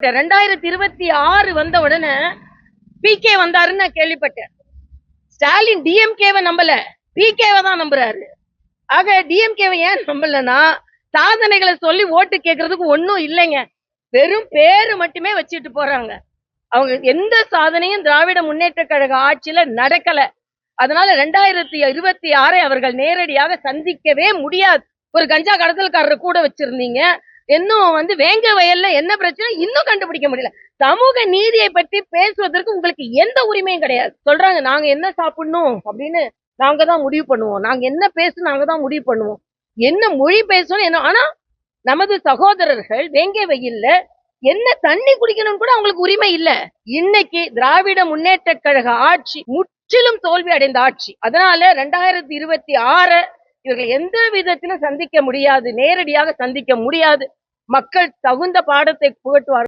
2026 வந்த உடனே பிகே வந்தாருன்னு நான் கேள்விப்பட்டேன். ஸ்டாலின் டிஎம்கேவை நம்பல, பிகேவை தான் நம்புறாரு. ஆக டிஎம்கேவை ஏன் நம்பலன்னா, சாதனைகளை சொல்லி ஓட்டு கேட்கறதுக்கு ஒன்னும் இல்லைங்க, வெறும் பேரு மட்டுமே வச்சுட்டு போறாங்க. அவங்க எந்த சாதனையும் திராவிட முன்னேற்ற கழக ஆட்சியில நடக்கல. அதனால 2026 அவர்கள் நேரடியாக சந்திக்கவே முடியாது. ஒரு கஞ்சா கடத்தல்காரரை கூட வச்சிருந்தீங்க, இன்னும் வேங்க வயல்ல என்ன பிரச்சனை இன்னும் கண்டுபிடிக்க முடியல. சமூக நீதியை பற்றி பேசுவதற்கு உங்களுக்கு எந்த உரிமையும் கிடையாது. சொல்றாங்க நாங்க என்ன சாப்பிடணும் அப்படின்னு நாங்க தான் முடிவு பண்ணுவோம், நாங்க என்ன பேசணும் நாங்க தான் முடிவு பண்ணுவோம், என்ன மொழி பேசணும் என்ன. ஆனா நமது சகோதரர்கள் வேங்க வெயில்ல என்ன தண்ணி குடிக்கணும்னு கூட அவங்களுக்கு உரிமை இல்ல. இன்னைக்கு திராவிட முன்னேற்ற கழக ஆட்சி முற்றிலும் தோல்வி அடைந்த ஆட்சி. அதனால 2026 இவர்கள் எந்த விதத்திலும் சந்திக்க முடியாது, நேரடியாக சந்திக்க முடியாது. மக்கள் தகுந்த பாடத்தை புகட்டுவார்கள்.